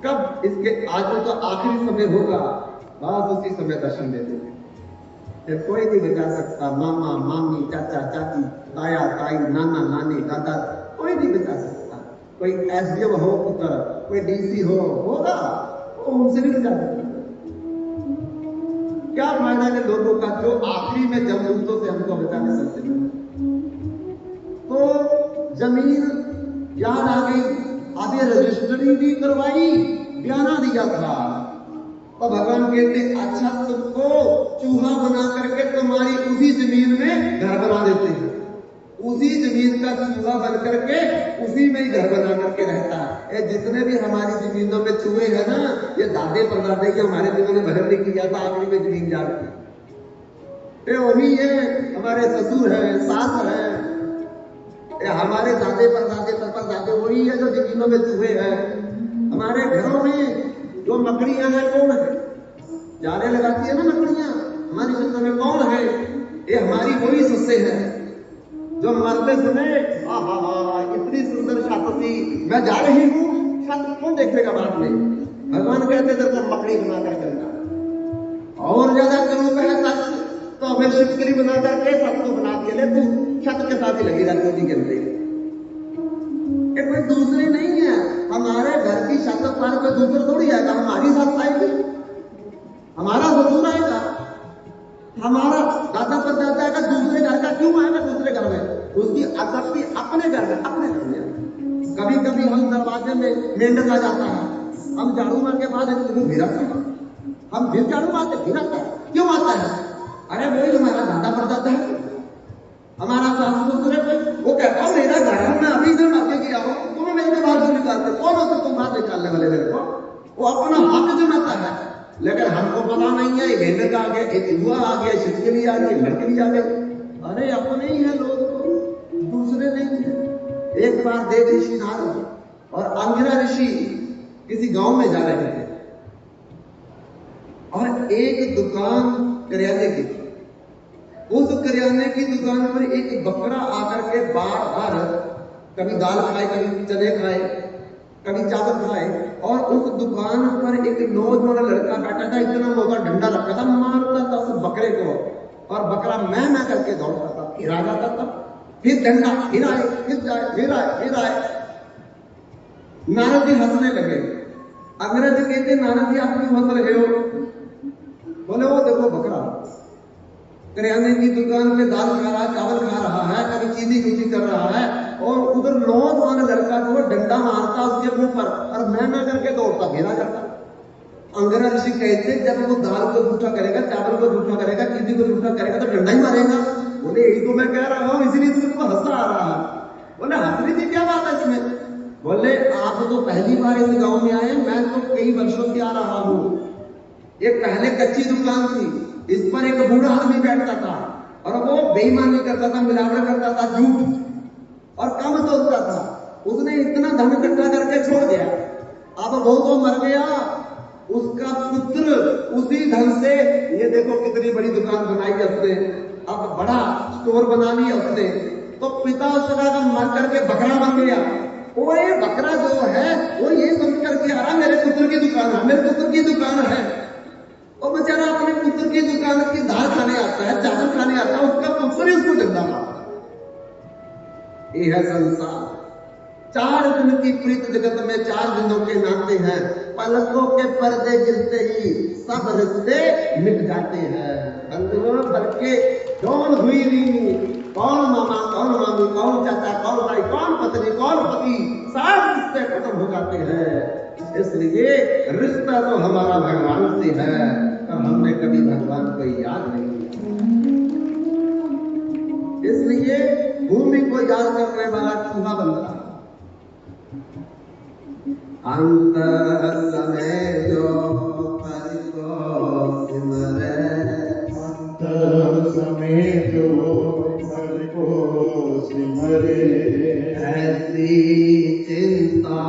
कब इसके आज तो आखिरी समय होगा, बस उसी समय दर्शन दे देंगे। फिर कोई नहीं बचा सकता, मामा मामी चाचा चाची ताया ताई नाना नानी दादा, कोई नहीं बचा सकता। कोई एसडीएम हो पुत्र, कोई डीसी होगा, वो उनसे नहीं बचा सकता। क्या फायदा है लोगों का जो आखिरी में जमदूतों से हमको बचाने सकते हैं। तो जमीन याद आ गई, अभी रजिस्ट्री भी करवाई, बयाना दिया था, तो भगवान कहते अच्छा तुमको चूहा बना करके तुम्हारी उसी जमीन में घर बना देते हैं। उसी जमीन का चूहा बन करके उसी में ही घर बना करके रहता है। ये जितने भी हमारी जमीनों में चूहे हैं ना, ये दादे परदादे के हमारे दिनों में भजन नहीं किया था, आखिरी में जमीन जा रही है। वही है, हमारे ससुर है, सास है, हमारे दादे परदादे वही है जो जमीनों में चूहे हैं। हमारे घरों में जो मकड़ियां हैं कौन है, जाले लगाती है ना मकड़ियां, हमारी ससुर में कौन है, ये हमारी वही सस्से है जो मरते समय इतनी सुंदर छत थी, मैं जा रही हूँ, छत कौन देखेगा बाद में। भगवान कहते थे तो मकड़ी बना कर चलता, और ज्यादा करूँ है छत तो हमें छिपकली बना करके छत को बना के ले, तू छत के साथ ही लगी रहती होगी गिनते। ये कोई दूसरे नहीं है, हमारे घर की छत पर कोई दूसरा थोड़ी आएगा, हमारी साथ आएगी, हमारा ससुर आएगा, हमारा दादा परदादा आएगा, दूसरे घर का क्यों आएगा दूसरे घर में, उसकी आसक्ति अपने घर में, अपने घर में। कभी कभी हम दरवाजे में मेंढक आ जाता है, हम झाड़ू मार के बाद हम फिर झाड़ू मारते फिर आता है, क्यों आता है, अरे वही हमारा दादा परदादा है, हमारा सास ससुर है, वो कहता है मेरा घर है, मैं अभी इधर मार के गया हूँ, तुम मेरे को बाहर क्यों निकालते, कौन होता तुम बाहर निकालने वाले मेरे को, वो अपना हक जमाता है। लेकिन हमको पता नहीं है, मेंढक आ गया, एक चूहा आ गया, छिपकली आ गई, लड़कली आ गई, अरे अपने ही है लोग, दूसरे नहीं है। एक बार देव ऋषि नारद और अंगिरा ऋषि किसी गांव में जा रहे थे, और एक दुकान करियाने की, उस करियाने की दुकान पर एक बकरा आकर के बार बार कभी दाल खाए, कभी चने खाए, कभी चावल खाए, और उस दुकान पर एक नौजवान लड़का बैठा था, इतना मोटा डंडा रखा था, मारता था उस बकरे को, और बकरा मैं करके दौड़ता था, फिर आ जाता था, फिर डंडा, फिर आए, फिर जाए, फिर आए, फिर आए। नारद जी हंसने लगे। अंग्रेज कहते नारद जी आप क्यों हंस रहे हो, बोले वो देखो बकरा करियाने की दुकान पे दाल खा रहा है, चावल खा रहा है, कभी चीनी कुची कर रहा है, और उधर नौजवान लड़का जो डंडा मारता उसके मुंह पर, और मैं करके दौड़ता घेरा करता। अंगिरा ऋषि कहते जब वो दाल को झूठा करेगा, चावल को झूठा करेगा, चीनी को झूठा करेगा तो डंडा ही मारेगा। बोले यही तो मैं कह रहा हूँ, इसलिए तुमको हंसा आ रहा है। बोले हंसने की क्या बात है इसमें, बोले आप तो पहली बार इस गांव में आए, मैं तो कई वर्षों से आ रहा हूँ। एक पहले कच्ची दुकान थी, इस पर एक बूढ़ा आदमी बैठता था, और वो बेईमानी करता था, मिलावट करता था, झूठ, और कम सोचता था। उसने इतना धन इकट्ठा करके छोड़ दिया, अब वो तो मर गया, उसका पुत्र उसी धन से, ये देखो कितनी बड़ी दुकान बनाई है उसने, अब बड़ा स्टोर बना लिया उसने। तो पिता उसका मर करके बकरा बन गया, वो ये बकरा जो है वो ये समझ करके आ रहा मेरे पुत्र की दुकान है, मेरे पुत्र की दुकान है। और बेचारा अपने पुत्र की दुकान की दाल खाने आता है, चावल खाने आता है, उसका पुत्र ही उसको डंडा मारता है। ये है संसार। 4 दिन की प्रीत जगत में 4 दिनों के नाते हैं, पलकों के पर्दे गिरते ही सब रिश्ते मिट जाते हैं। बंधुओं बल्कि कौन हुई नहीं, कौन मामा, कौन मामी, कौन चाचा, कौन भाई, कौन पत्नी, कौन पति, सब रिश्ते खत्म हो जाते हैं। इसलिए रिश्ता तो हमारा भगवान से है, और हमने कभी भगवान को याद नहीं किया। इसलिए भूमि को याद करने वाला चूहा बनता है। अंत समय जो परि को सिमरे, अंत समय जो परि को सिमरे, ऐसी चिंता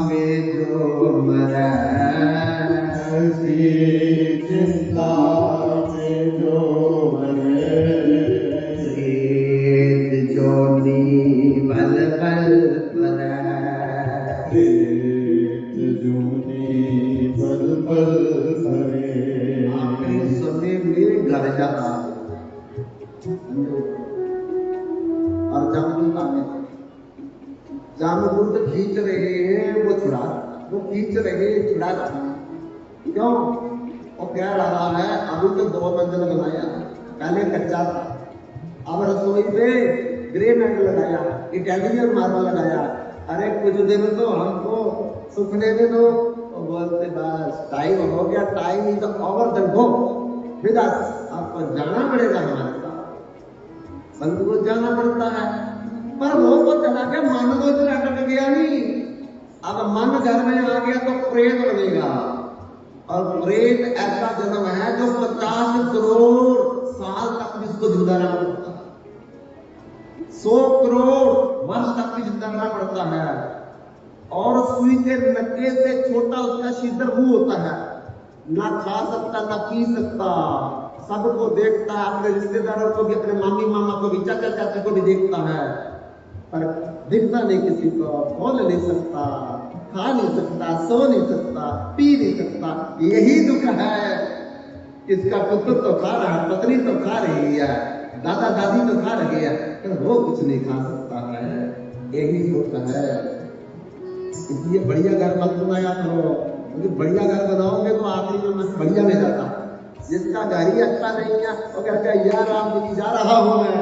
में जो मरे, ऐसी चिंता में जो मरे, प्रेत जोनी बल बल परे, प्रेत जोनी पल भरे। आखिरी समय में घर जाता और जामदूत आगे जामदूत खींच रहे हैं, वो छुड़ा, वो खींच रहे छुड़ा रहा। क्यों? वो कह रहा है अभी तो 2 मंजिल बनाया, पहले कच्चा था, अब रसोई पे ग्रेनाइट लगाया, इटालियन मार्बल लगाया। अरे कुछ दिन तो हमको सुखने में दो। तो बोलते बस टाइम हो गया, time is over the go, with us, आपको जाना पड़ेगा हमारे साथ। संत को जाना पड़ता है, पर वो चला गया, मन तो इधर अटक गया नहीं। अब मन घर में आ गया तो प्रेत बनेगा, और प्रेत ऐसा जन्म है जो 50 करोड़ साल तक भी इसको जिंदा रहना पड़ता है, 100 करोड़ वर्ष तक भी जिंदा रहना पड़ता है। और सुई के नक्के से छोटा उसका शीतल मुंह होता है, ना खा सकता ना पी सकता, सबको देखता है, अपने रिश्तेदारों को भी, अपने मामी मामा को भी, चाचा चाची को भी देखता है, पर दिखता नहीं किसी को, बोल नहीं सकता, खा नहीं सकता, सो नहीं सकता, पी नहीं सकता। यही दुख है। इसका पुत्र तो खा रहा है, पत्नी तो खा रही है, दादा दादी तो खा रही है, पर वो कुछ नहीं खा सकता है। यही दुख है। इसलिए बढ़िया घर मत बनाया करो, क्योंकि बढ़िया घर बनाओगे तो आखिरी में मत बढ़िया में जाता। जिसका घर ही अच्छा नहीं है वो कहता है यार राम जी जा रहा हूं मैं।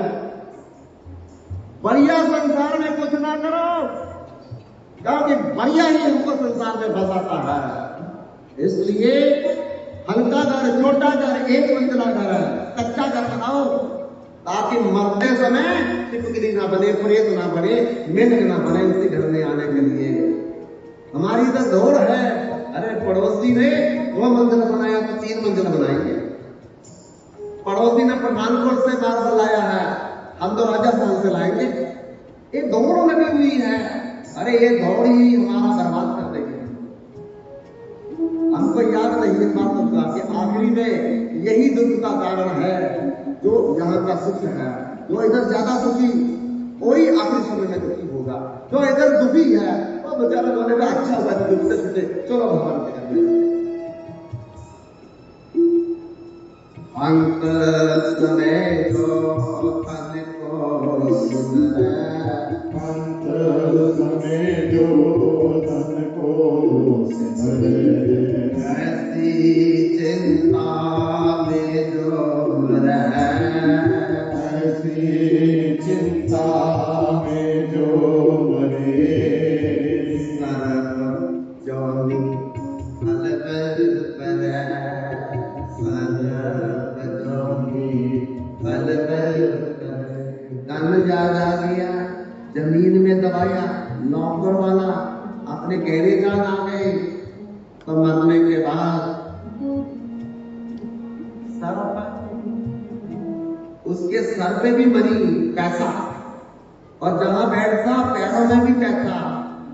बढ़िया संसार में कुछ ना करो, क्योंकि बढ़िया ही हमको संसार में फंसाता है। इसलिए हल्का घर, छोटा घर, 1 मंजिला घर, कच्चा घर बनाओ, ताकि मरते समय टिपकली ना बने, प्रेत ना बने, मेंढक ना बने उसी घर में आने के लिए। हमारी तो दौड़ है, अरे पड़ोसी ने 2 मंजिल बनाया तो 3 मंजिल बनाएंगे, पड़ोसी ने पठानकोट से मार्बल लाया है, हम तो राजस्थान से लाएंगे। ये दौड़ लगी हुई है। अरे ये दौड़ ही हमारा बर्बाद कर देगी। हमको याद नहीं है बातों का कि आखिरी में यही दुख का कारण है, जो यहाँ का सुख है। जो इधर ज्यादा सुखी वही आखिरी समय में दुखी होगा, जो इधर दुखी है वो बेचारा बोलेगा अच्छा हुआ दुख से छूटे, चलो भगवान के घर में। अंत समय जो तन को सुन, अंत समय जो तन को सिमरे। ऐसी चिंता में जो रहे, ऐसी चिंता में जो मरे। सर्व जोनि अलग करे, सर्व जोनि अलग करे। धन ज्यादा गया, जमीन में दबाया, नौकर वाला अपने गहरे जान आ गए, तो मरने के बाद उसके सर पे भी मनी पैसा, और जहां बैठता पैरों में भी पैसा।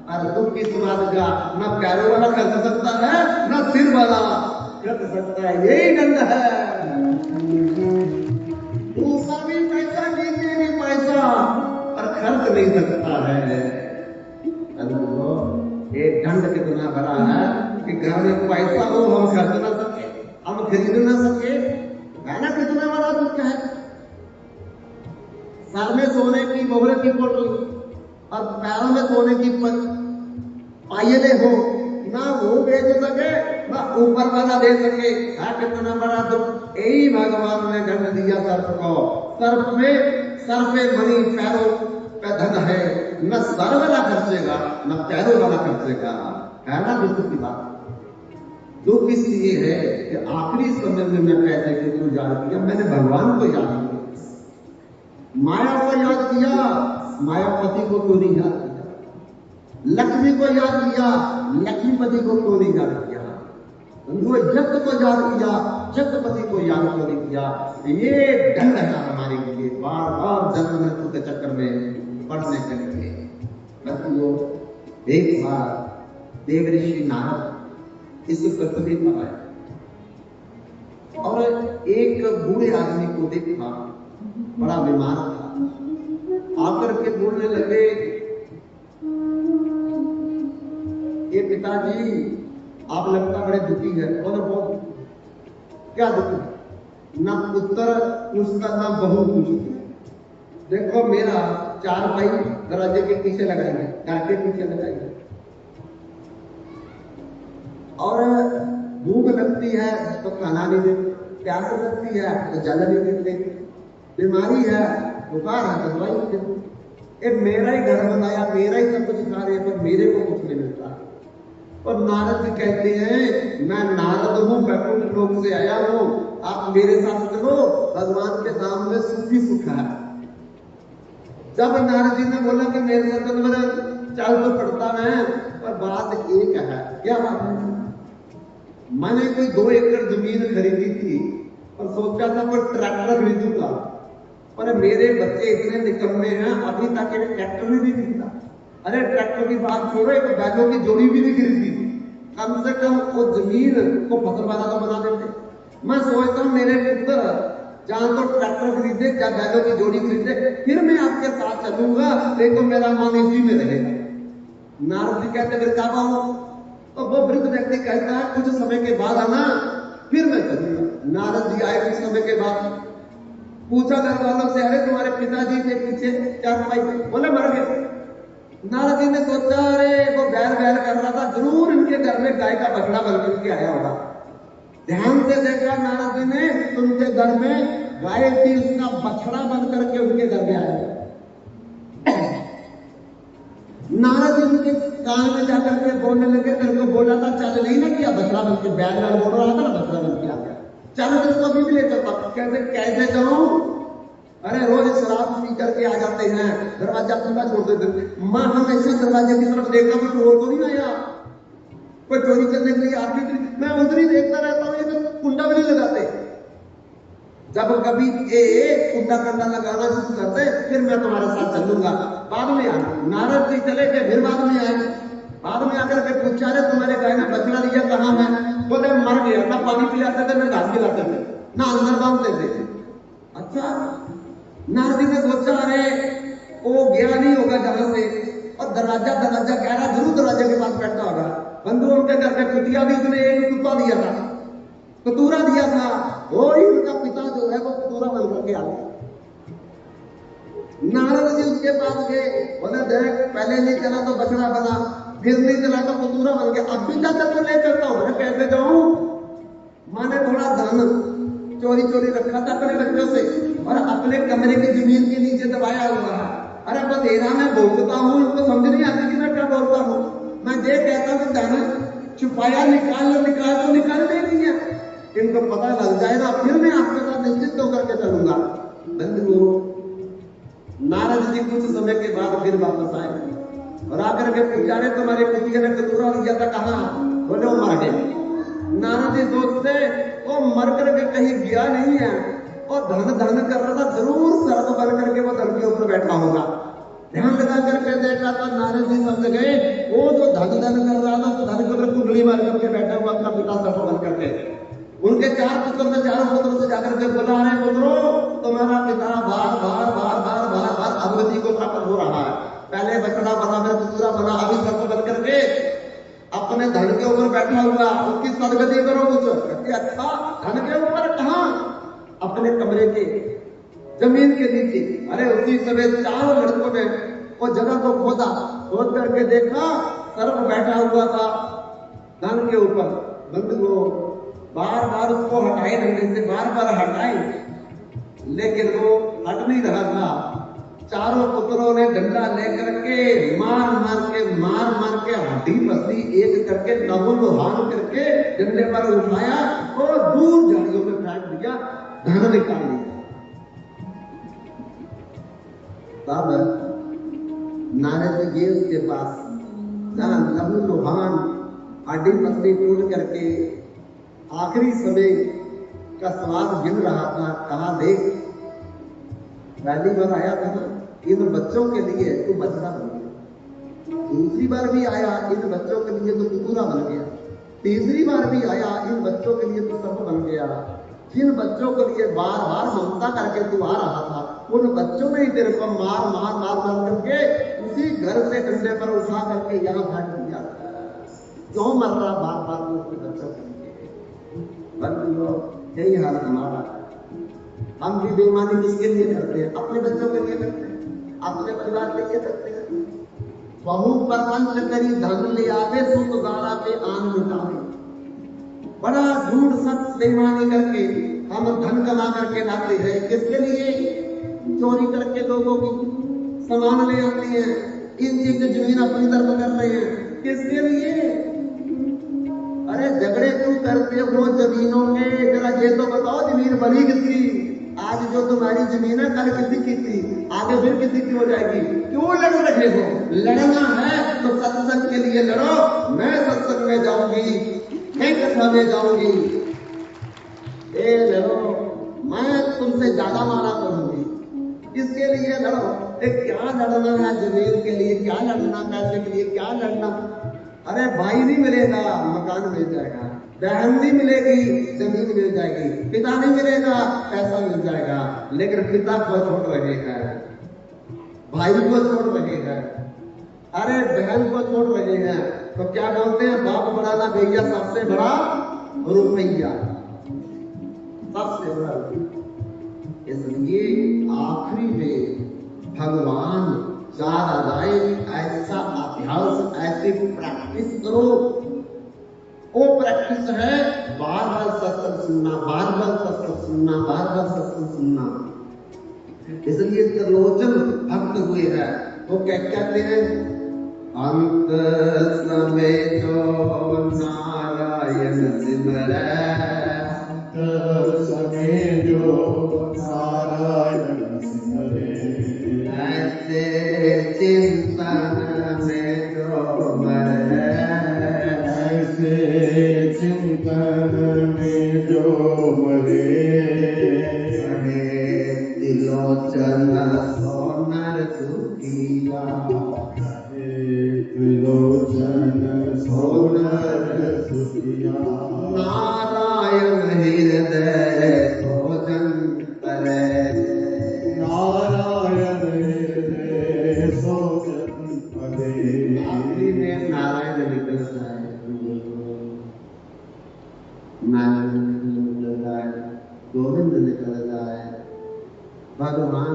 और दुख की बात का, ना पैरों वाला खर्च सकता है ना सिर वाला खर्च सकता है। यही दंड है। ऊपर भी पैसा, नीचे भी पैसा, और खर्च नहीं सकता है। ये दंड कितना बड़ा है कि घर में पैसा हो हम खर्च ना सके, हम खरीद ना सके, है ना? कितना बड़ा दुख है। सर में सोने की मोहरे की पोटली और पैरों में सोने की पायले हो, ना वो बेच सके ना ऊपर वाला दे सके। है कितना बड़ा दुख। यही भगवान ने दंड दिया सर्प को। सर्प में सर पे मनी, पैरों पे धन है, न सर वाला खर्चेगा न पैरों वाला खर्चेगा। है ना दुख की बात? दुख इसलिए है कि आखिरी समय में मैं पैसे को याद किया, मैंने भगवान को याद किया, माया को याद किया, मायापति को क्यों नहीं याद किया? लक्ष्मी को याद किया, लक्ष्मीपति को क्यों नहीं याद किया? जगत को याद किया, जगतपति को याद क्यों नहीं किया? ये दंड है हमारे लिए, बार बार जन्म मृत्यु के चक्कर में पड़ने के लिए। वो एक बार देव ऋषि नारद इस पृथ्वी पर आए और एक बूढ़े आदमी को देखा, बड़ा बीमार था। आकर के बोलने लगे, ये पिताजी आप लगता बड़े दुखी है, बोले बहुत क्या दुखी, ना पुत्र उसका ना बहू पूछती। देखो मेरा 4 भाई दरवाजे के पीछे लगाएंगे, घर के पीछे लगाएंगे, और भूख लगती है तो खाना नहीं देते, प्यास लगती है तो जल नहीं देते, बीमारी है बुखार है तो दवाई नहीं देते। ये मेरा ही घर बनाया, मेरा ही सब कुछ खा रहे, पर मेरे को कुछ नहीं मिलता। और नारद जी कहते हैं मैं नारद हूं, बैकुंठ लोक से आया हूं, आप मेरे साथ चलो, भगवान के नाम में सुख ही सुख है। जब नारद जी ने बोला कि मेरे साथ मेरा चल तो पड़ता है, पर बात एक है, क्या बात है, मैंने कोई 2 एकड़ जमीन खरीदी थी और सोचा था पर ट्रैक्टर खरीदूंगा, पर मेरे बच्चे इतने निकम्मे हैं, अभी तक एक ट्रैक्टर भी नहीं खरीदा। अरे ट्रैक्टर की बात छोड़ो, एक बैलों की जोड़ी भी नहीं खरीदी, कम से कम वो जमीन को फसल वाला तो बना देते। मैं सोचता हूँ मेरे पुत्र जहां तो ट्रैक्टर खरीदे या बैलों की जोड़ी खरीदे, फिर मैं आपके साथ चलूंगा, देखो मेरा मन इसी में रहेगा। नारद जी कहते फिर कब आऊं, तो वो वृद्ध व्यक्ति कहता है कुछ समय के बाद आना, फिर मैं चलूंगा। नारद जी आए कुछ समय के बाद, पूछा घर वालों से, अरे तुम्हारे पिताजी के पीछे 4 भाई, बोले मर गए। नारद जी ने सोचा अरे वो बैल बैल कर रहा था, जरूर इनके घर में गाय का बछड़ा बन के आया होगा। ध्यान से देखा नारद जी ने, उनके घर में गाय थी, उसका बछड़ा बन करके उनके घर में आया। नारद जी उनके कान में जाकर के बोलने लगे, तेरे को बोला था चल नहीं ना किया, बछड़ा बन के, बैल बैल बोल रहा था ना, बछड़ा बन के आ गया, चलो तेरे को अभी भी ले चलता। कैसे कैसे जाऊं, अरे रोज शराब पी करके आ जाते हैं, दरवाजा खुला छोड़ देते, माँ हमेशा दरवाजे की तरफ देखा, मैं रोज तो नहीं आया, कोई चोरी करने के लिए आदमी, मैं उधर ही देखता रहता हूँ, ये तो कुंडा भी नहीं लगाते। जब कभी कुंडा कंडा लगाना शुरू करते, फिर मैं तुम्हारे साथ चलूंगा, बाद में आना। नारद जी चले गए, फिर बाद में आए, बाद में आकर के पूछा रहे तुम्हारे गाय ने बछड़ा दिया कहाँ है, बोले मर गया, ना पानी पिलाते थे ना घास खिलाते थे ना अंदर बांधते थे। अच्छा, नारद जी ने सोचा अरे वो गया नहीं होगा जहां से, और दरवाजा दरवाजा कह रहा, जरूर दरवाजे के पास बैठा होगा। बंधु उनके घर पे कुटिया भी उसने एक कुत्ता दिया था, कतूरा दिया था, वो ही उनका पिता जो है वो कतूरा बन करके आ गया। नारद जी उसके पास गए, बोले देख पहले नहीं चला तो बछड़ा बना, फिर नहीं चला तो कतूरा बन गया, अब भी जाकर तो ले चलता हूं, कैसे जाऊं, मैंने थोड़ा धन चोरी चोरी रखा था अपने बच्चों से, और अपने कमरे की जमीन के नीचे दबाया हुआ है। अरे बधेरा में बोलता हूँ, उनको समझ नहीं आती कि मैं क्या बोलता हूँ, मैं ये कहता हूँ धन छुपाया निकाल लो, निकाल तो निकालते नहीं है, इनको पता लग जाएगा, फिर मैं आपके साथ निश्चित होकर के चलूंगा। बंधुओं, नारद जी कुछ समय के बाद फिर वापस आए और आकर के पूछा रहे तुम्हारे कुतिया ने कतूरा दिया था कहाँ, बोले वो मर गया। नारद जी सोचते वो मर करके कहीं गया नहीं है, और धन धन कर रहा था, जरूर सर्प बन करके वो धन के ऊपर बैठा होगा। ध्यान लगा करके देखा था, नारद जी समझ गए वो जो धन धन कर रहा था, तो धन के ऊपर कुंडली मार करके बैठा हुआ अपना पिता सर्प बन करके। उनके 4 पुत्र में 4 पुत्रों से जाकर के बोला रहे पुत्रों तुम्हारा पिता बार बार बार बार बार बार अधोगति को प्राप्त हो रहा है, पहले बछड़ा बना, फिर कुतूरा बना, अभी सर्प बन करके अपने धन के ऊपर बैठा हुआ, उसकी सदगति करो कुछ। अच्छा, धन के ऊपर कहां, अपने कमरे के जमीन के नीचे। अरे उसी समय 4 लड़कों ने वो जगह को खोदा, खोद करके देखा सर्प बैठा हुआ था धन के ऊपर। बंधुओं, बार बार उसको हटाए, डंडे से बार बार हटाए, लेकिन वो हट नहीं रहा था। चारों पुत्रों ने डंडा लेकर के मार मार के हड्डी पसली एक करके नहुल हान करके डंडे पर उठाया और दूर झाड़ियों में फेंक दिया, धन निकाल लिया। तब नारद जी गए उसके पास, जहां नहुल हान हड्डी पसली टूट करके आखिरी समय का स्वाद गिन रहा था। कहा देख पहली बार आया था ना, इन बच्चों के लिए तू बछड़ा बन गया, दूसरी बार भी आया इन बच्चों के लिए तो कतूरा बन गया, तीसरी बार भी आया इन बच्चों के लिए तो सर्प बन गया। जिन बच्चों के लिए बार बार ममता करके तू आ रहा था, उन बच्चों ने ही तेरे को मार मार मार मार करके उसी घर से डंडे पर उठा करके यहाँ फेंक दिया। क्यों मर रहा बार बार? बल्कि लोग यही हाल हमारा है। हम भी बेईमानी किसके लिए करते हैं? अपने बच्चों के लिए करते हैं, अपने परिवार के लिए करते हैं। बहु परमंच करी धन ले आवे, सुत गारा पे आन लुटावे। बड़ा झूठ सच बेईमानी करके हम धन कमा करके लाते हैं। किसके लिए? चोरी करके लोगों की सामान ले आते हैं, इनकी जमीन अपनी तरफ कर रहे हैं। किसके लिए? अरे झगड़े क्यों करते हो जमीनों के? जरा ये तो बताओ, जमीन बनी किसकी? आज जो तुम्हारी जमीन है कल किसी की थी, आगे फिर किसी की हो जाएगी। क्यों लड़ रहे हो? लड़ना है तो सत्संग के लिए लड़ो। मैं सत्संग में जाऊंगी, मैं कथा में जाऊंगी, ए लड़ो, मैं तुमसे ज्यादा मारा करूंगी। इसके लिए लड़ो। क्या लड़ना है जमीन के लिए? क्या लड़ना पैसे के लिए? क्या लड़ना? अरे भाई नहीं मिलेगा, मकान मिल जाएगा। बहन नहीं मिलेगी, जमीन मिल जाएगी। पिता नहीं मिलेगा, पैसा मिल जाएगा। लेकिन पिता को छोड़ रहे हैं, भाई को छोड़ रहे हैं, अरे बहन को छोड़ रहे हैं। तो क्या बोलते हैं? बाप बड़ा ना भैया, सबसे बड़ा रुपया, सबसे बड़ा रुपया। इसलिए आखिरी में भगवान याद आ जाए, ऐसा अभ्यास, ऐसी प्रैक्टिस करो। वो प्रैक्टिस है बार बार सत्संग सुनना, बार बार सत्संग सुनना, बार बार सत्संग सुनना। इसलिए त्रिलोचन भक्त हुए हैं। वो क्या कहते हैं? अंत समय जो नारायण सिमरै, समय जो नारायण सिमरे, ऐसे चिंतन में जो मरै, ऐसे चिंतन में जो मरे। त्रिलोचन सोनर सुखिया, त्रिलोचन सोनर सुखिया, नारायण हृदय भोजन करे, नारायण हृदय सोजन परे। आखिरी में नारायण निकल जाए, नारायण निकल जाए, गोविंद निकल जाए, भगवान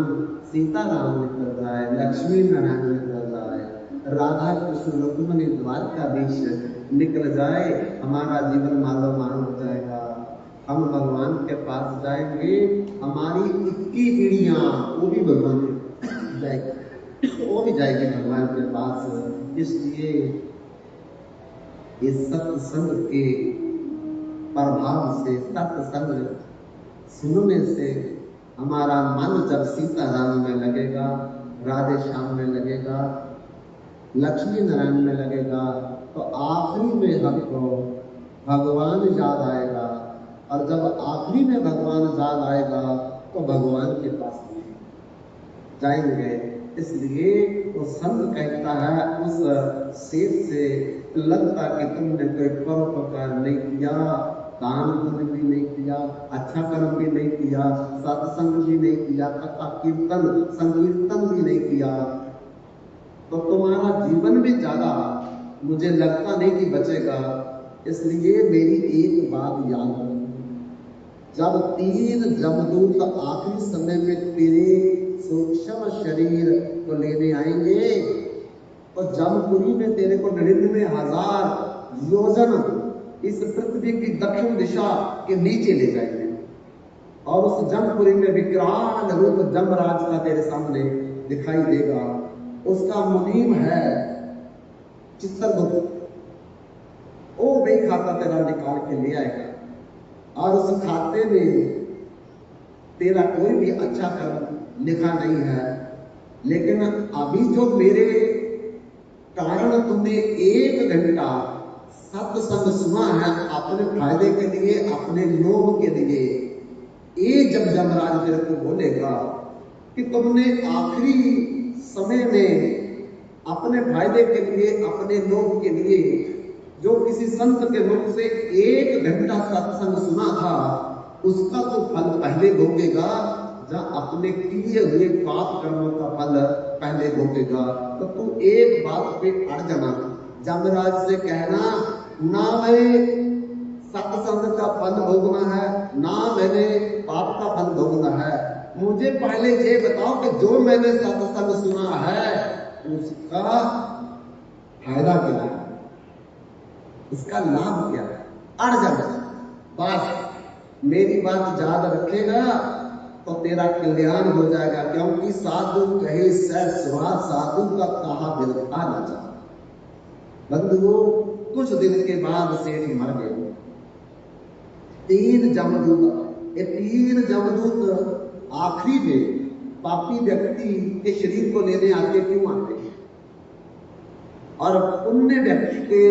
सीताराम निकल जाए, लक्ष्मी नारायण निकल जाए, राधा कृष्ण रुक्मिणी द्वारकाधीश निकल जाए, हमारा जीवन मालो मान हो जाएगा। हम भगवान के पास जाएंगे, हमारी 21 पीढ़ियां वो भी भगवान के जाएगी, वो भी जाएगी भगवान के पास। इसलिए इस सत्संग के प्रभाव से, सत्संग सुनने से हमारा मन जब सीताराम में लगेगा, राधे श्याम में लगेगा, लक्ष्मी नारायण में लगेगा, तो आखिरी में हमको भगवान याद आएगा। और जब आखिरी में भगवान याद आएगा तो भगवान के पास जाएंगे। इसलिए वो संत कहता है उस सेठ से, लगता कि तुमने कोई परोपकार नहीं किया, दान पुण्य भी नहीं किया, अच्छा कर्म भी नहीं किया, सत्संग भी नहीं किया, कथा कीर्तन संकीर्तन भी नहीं किया, तो तुम्हारा जीवन भी ज्यादा मुझे लगता नहीं कि बचेगा। इसलिए मेरी एक बात याद रखो, जब 3 जमदूत आखिरी समय में तेरे सूक्ष्म शरीर को लेने आएंगे, तो जमपुरी में तेरे को 99,000 योजन इस पृथ्वी की दक्षिण दिशा के नीचे ले जाएंगे। और उस जमपुरी में विकराल रूप जमराज का तेरे सामने दिखाई देगा। उसका मुनीम है चित्रगुप्त, वो वही खाता तेरा निकाल के ले आएगा। और उस खाते में तेरा कोई भी अच्छा कर्म लिखा नहीं है, लेकिन अभी जो मेरे कारण तुमने 1 घंटा सत्संग सुना है अपने फायदे के लिए, अपने लोभ के लिए, ये जब जमराज तेरे को बोलेगा कि तुमने आखिरी समय में अपने फायदे के लिए, अपने लोभ के लिए जो किसी संत के मुख से 1 घंटा सत्संग सुना था, उसका तो फल पहले भोगेगा, जहां अपने किए हुए पाप कर्मों का फल पहले भोगेगा। तो तू एक बात पे अड़ जाना, जमराज से कहना ना मैं सत्संग सत्संग का फल भोगना है, ना मैंने पाप का फल भोगना है। मुझे पहले ये बताओ कि जो मैंने सत्संग सुना है उसका फायदा क्या है, उसका लाभ क्या है। अड़ जाओ, बस मेरी बात याद रखेगा तो तेरा कल्याण हो जाएगा। क्योंकि साधु कहे सह सुहा, साधु का कहा बिरथा न जा। बंधुओं, कुछ दिन के बाद सेठ मर गए। 3 जमदूत, ये 3 जमदूत आखिरी में पापी व्यक्ति के शरीर को लेने आते क्यों आते हैं, और पुण्य व्यक्ति के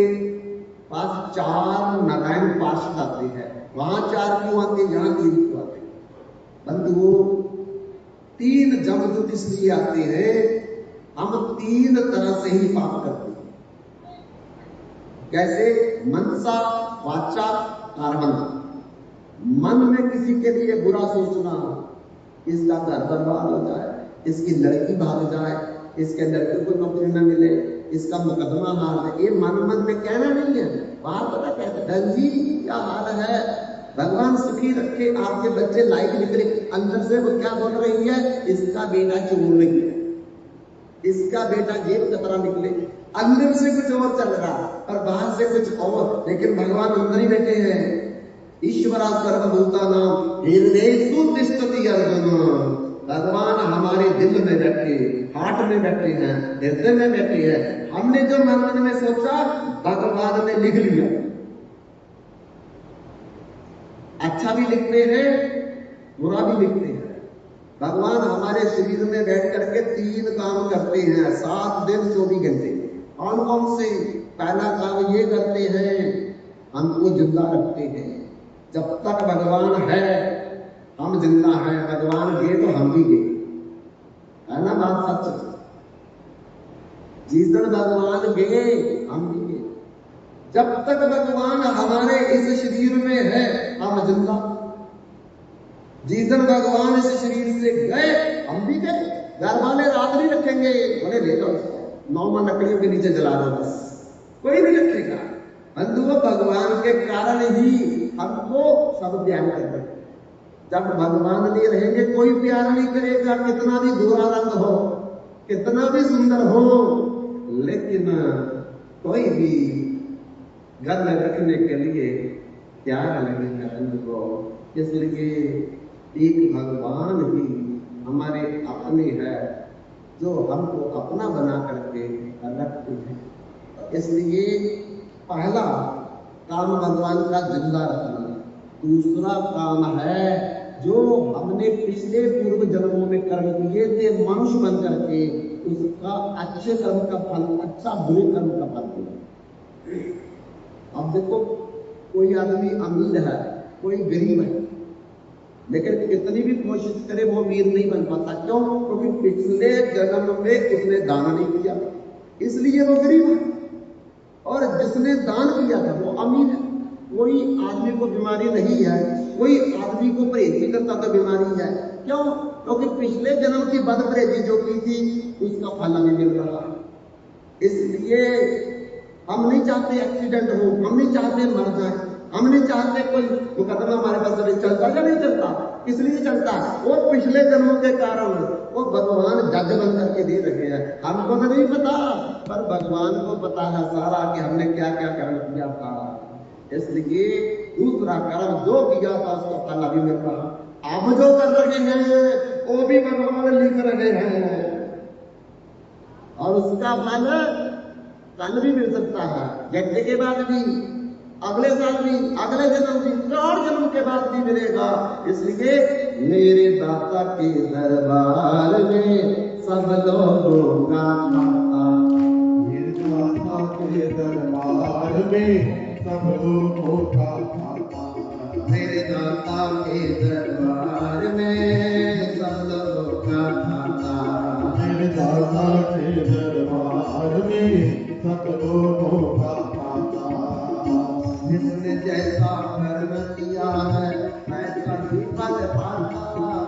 पास 4 नारायण पार्षद आते हैं। वहां 4 क्यों आते, यहाँ 3 क्यों आते? बंधुओं, 3 जमदूत इसलिए आते हैं, हम 3 तरह से ही पाप करते हैं। कैसे? मनसा, वाचा, कर्मणा। मन में किसी के लिए बुरा सोचना, इसका घर बर्बाद हो जाए, इसकी लड़की भाग जाए, इसके लड़के को नौकरी न मिले, इसका मुकदमा हार दे, ये मन मन में कहना नहीं है। बाहर पता कहते धन जी क्या हाल है, भगवान सुखी रखे, आपके बच्चे लाइक निकले। अंदर से वो क्या बोल रही है, इसका बेटा चोर नहीं है, इसका बेटा जेब कतरा निकले। अंदर से कुछ और चल रहा और बाहर से कुछ और, लेकिन भगवान अंदर ही बैठे हैं। ईश्वरा सर्वभूतानां हृदयेषु तिष्ठति अर्जुन। भगवान हमारे दिल में बैठे, हार्ट में बैठे हैं, हृदय में बैठे हैं। हमने जो मन में सोचा भगवान ने लिख लिया। अच्छा भी लिखते हैं, बुरा भी लिखते हैं। भगवान हमारे शरीर में बैठ करके 3 काम करते हैं 7 दिन 24 घंटे। कौन कौन से? पहला काम ये करते हैं, हमको जिंदा रखते हैं। जब तक भगवान है हम जिंदा हैं, भगवान गए तो हम भी गए, है ना बात सच? जिस दिन भगवान गए हम भी गए। जब तक भगवान हमारे इस शरीर में है हम जिंदा। जिस दिन भगवान इस शरीर से गए हम भी गए। घर वाले रात नहीं रखेंगे, बोले ले लो 9 लकड़ियों के नीचे जला दो, बस कोई नहीं रखेगा। बंधुओं, भगवान के कारण ही हमको सब प्यार करते हैं। जब भगवान नहीं रहेंगे कोई प्यार नहीं करेगा, कितना भी गोरा रंग हो, कितना भी सुंदर हो, लेकिन कोई भी घर में रखने के लिए प्यार लगेगा बंधुओं। इसलिए एक भगवान ही हमारे अपने है, जो हमको अपना बना करके रखते हैं। इसलिए पहला काम भगवान का जिंदा रखना। दूसरा काम है जो हमने पिछले पूर्व जन्मों में कर्म किए थे मनुष्य बन करके, उसका अच्छे कर्म का फल, अच्छा बुरे कर्म का फल दिया। अब देखो, कोई आदमी अमीर है, कोई गरीब है, लेकिन कितनी भी कोशिश करे वो अमीर नहीं बन पाता। क्यों? क्योंकि पिछले जन्म में उसने दान नहीं किया, इसलिए वो गरीब है। और जिसने दान किया था वो अमीर है। कोई आदमी को बीमारी नहीं है, कोई आदमी को परहेजी करता तो बीमारी है। क्यों? क्योंकि पिछले जन्म की बद परहेजी जो की थी उसका फल हमें मिल रहा है। इसलिए हम नहीं चाहते एक्सीडेंट हो, हम नहीं चाहते मर जाए, हम नहीं चाहते कोई मुकदमा हमारे पास चलता या नहीं चलता, इसलिए चलता वो पिछले जन्मों के कारण वो भगवान जज बन करके दे रहे हैं। हमको तो नहीं पता, पर भगवान को पता है सारा कि हमने क्या क्या कर्म किया था। इसलिए दूसरा कर्म जो किया था उसका फल अभी मिल रहा। अब जो कर रहे हैं वो भी भगवान लिख रहे हैं, और उसका फल कल भी मिल सकता है, घंटे के बाद भी, अगले साल भी, अगले जन्म भी, 4 जन्म के बाद भी मिलेगा। इसलिए मेरे दाता के दरबार में सब लोगों का खाता, मेरे दाता के दरबार में सब लोगों का खाता, मेरे दाता के दरबार में सब लोगों का खाता, मेरे दाता के दरबार में सब लोगों का खाता। जिसने जैसा कर्म किया है ऐसा ही फल पाता।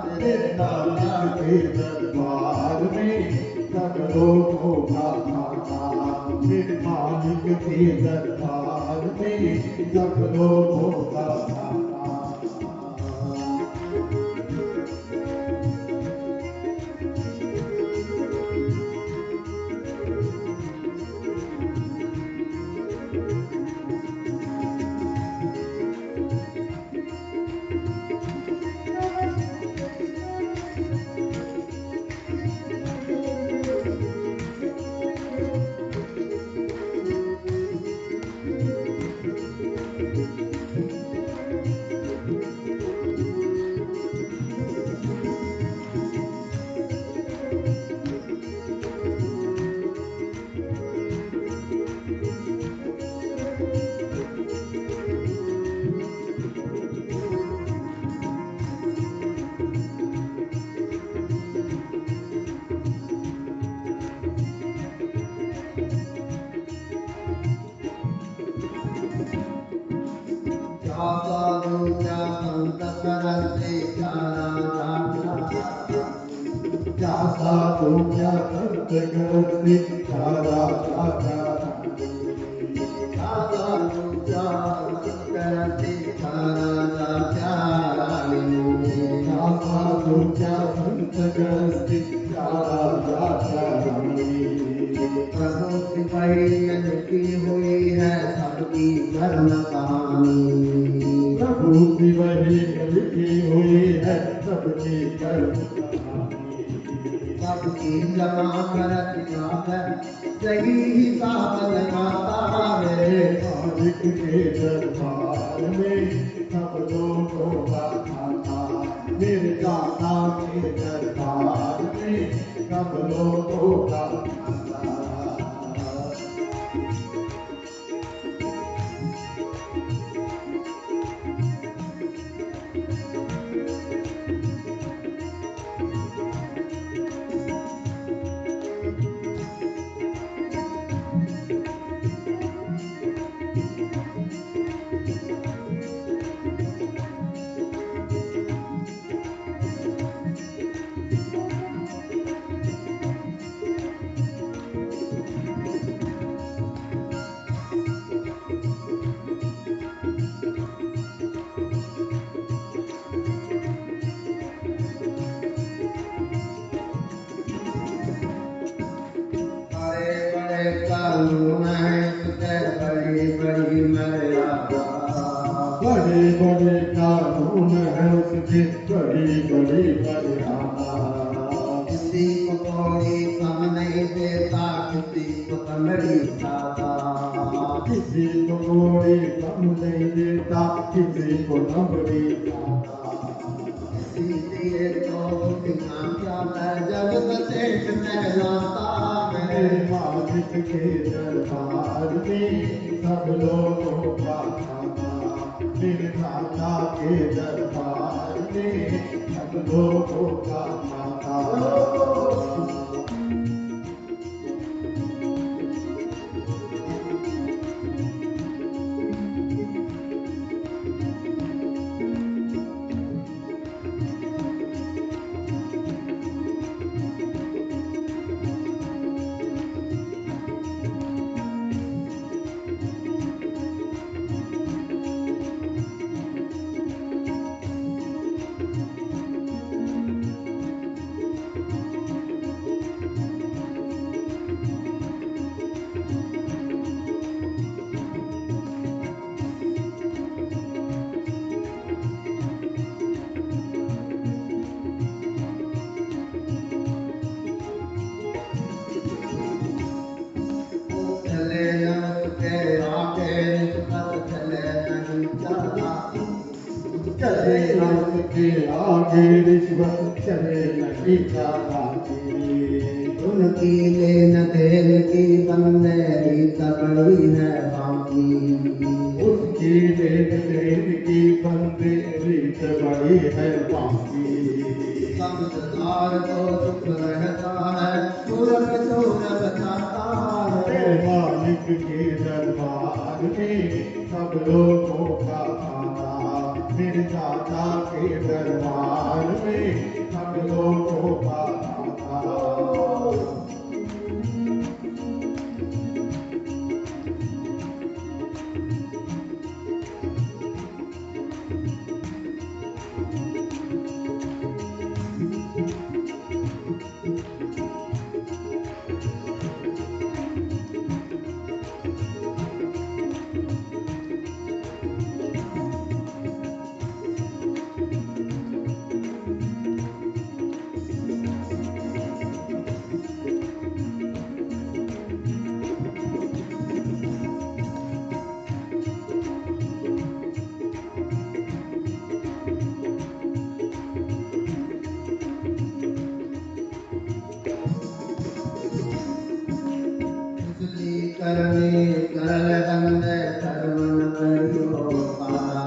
मेरे दाता के दरबार में सब लोगों का खाता, मेरे मालिक के दरबार में सब लोगों का दाता। क्या साधु क्या संत करते क्या राजा क्या क्या साधु क्या संत करते क्या राजा क्या रानी। क्या साधु क्या संत करते क्या राजा क्या रानी। क्या साधु क्या संत करते क्या राजा क्या रानी। प्रभु सिपाही लिखी हुई है सबकी धर्म कहानी। प्रभु की वही लिखी हुई है सबकी कर्म कहानी। सबकी जमा करता है सही हिसाब लगाता मेरे है। मालिक के दरबार में सब लोगों का खाता। मेरे दाता के दरबार में सब लोगों का खाता। बड़े बड़े कानून है उसके बड़ी बड़ी मर्यादा। बड़े बड़े कानून है उसके बड़ी बड़ी मर्यादा। किसी को कोई कम नहीं देता किसी को तंगड़ी ज्यादा। किसी को कोई कम नहीं देता किसी को नंबरी जाता। इसीलिए तो दुनिया क्या है जब सेठ कहलाता मेरे है। मालिक के दरबार में सब लोगों का खाता। मेरे दाता के दरबार में सब लोगों का खाता। चले न उसके आगे निस्बत चले नहीं चला। चले न उसके आगे रिश्वत चले नहीं चालाकी। उनकी लेन देन की बंदेरी तबड़ी है बाकी। उसकी लेन देन की बंदे रीत बड़ी है बाकी। समझदार को सुख रहता है मूर्ख चोर बचाता मेरे है। मालिक के दरबार में सब लोगों का खाता। मेरे दाता के दरबार में सब लोगों का खाता। करने करल बंद कर्मन करियो पारा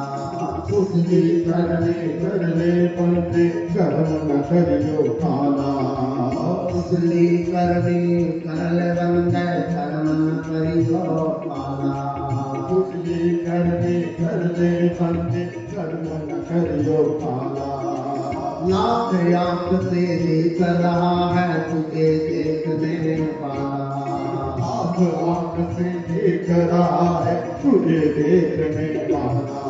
उसकी करने करले बनते कर्म न करियो काला उसली करने करल बंद कर्मन करियो पारा उसकी करने करले बनते कर्म न करियो काला लाख आंख से देख रहा है तुझे देखने वाला आँख आँख से देख रहा है तुझे देखने वाला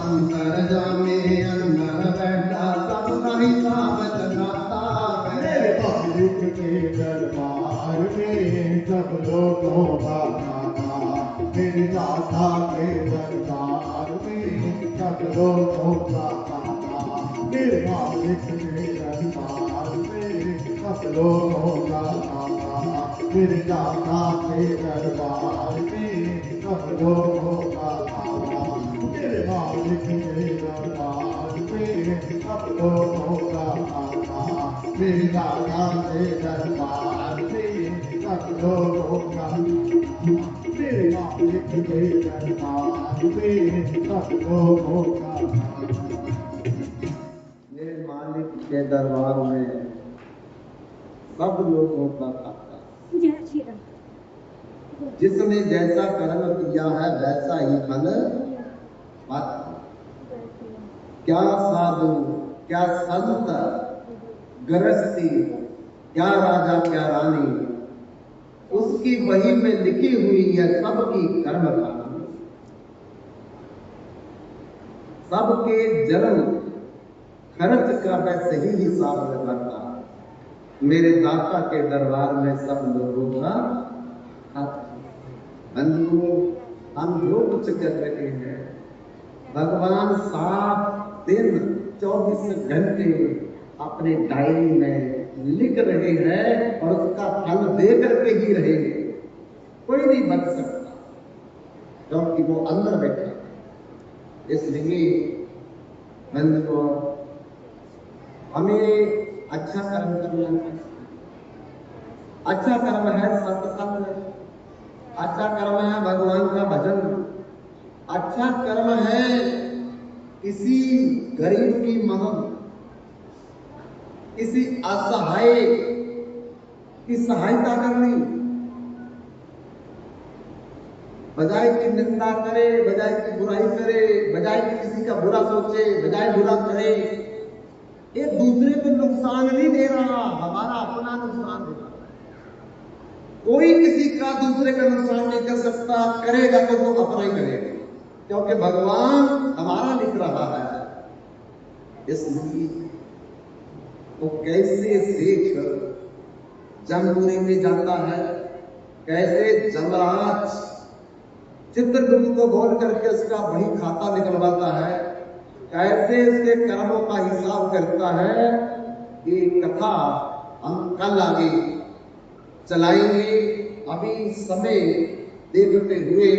अंतर जामे अंदर बैठा सबका हिसाब लगाता है मेरे मालिक के दरबार में सब लोगों का खाना मेरे दाता के दरबार में सब लोगों का खाना मेरे मालिक के दरबार में सब लोगों का खाना मेरे दाता के दरबार में सब लोगों का खाना मेरे मालिक के दरबार में सब लोगों का खाना मेरे दाता के दरबार में सब लोगों का मेरे मालिक के दरबार में सब लोगों का मेरे मालिक के दरबार में सब लोगों का खाता जिसने जैसा कर्म किया है वैसा ही फल पाता क्या साधु क्या संत गृहस्थी क्या राजा क्या रानी उसकी वही में लिखी हुई है सबकी कर्म कहानी सबके जन्म खर्च का वैसे ही हिसाब लगाता मेरे दाता के दरबार में सब लोगों का बंधुओं हम जो कुछ कर रहे हैं भगवान 7 दिन 24 घंटे अपने डायरी में लिख रहे हैं और उसका फल दे करके ही रहेंगे कोई नहीं बच सकता क्योंकि वो अंदर बैठा है इसलिए बंधुओं हमें अच्छा कर्म करना है अच्छा कर्म है सत्संग अच्छा कर्म है भगवान का भजन अच्छा कर्म है किसी गरीब की मदद किसी असहाय की सहायता करनी बजाय की निंदा करे बजाय की बुराई करे बजाय की किसी का बुरा सोचे बजाय बुरा करे एक दूसरे को नुकसान नहीं दे रहा हमारा अपना नुकसान दे रहा कोई किसी का दूसरे का नुकसान नहीं कर सकता करेगा तो वो अपना ही करेगा क्योंकि भगवान हमारा लिख रहा है इसलिए वो कैसे सेठ जमपुरी में जाता है कैसे जमराज चित्रगुप्त को बोल करके उसका वही खाता निकलवाता है कैसे उसके कर्मों का हिसाब करता है ये कथा हम कल आगे चलाएंगे अभी समय देखते हुए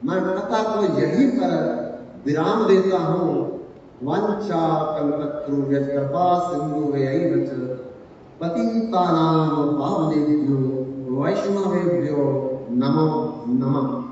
मैं कथा को यहीं पर विराम देता हूँ वंचा कल्पतरुभ्यश्च कृपा सिन्धुभ्यैव च पतितानां पावनेभ्यो वैष्णवेभ्यो नमो नमः।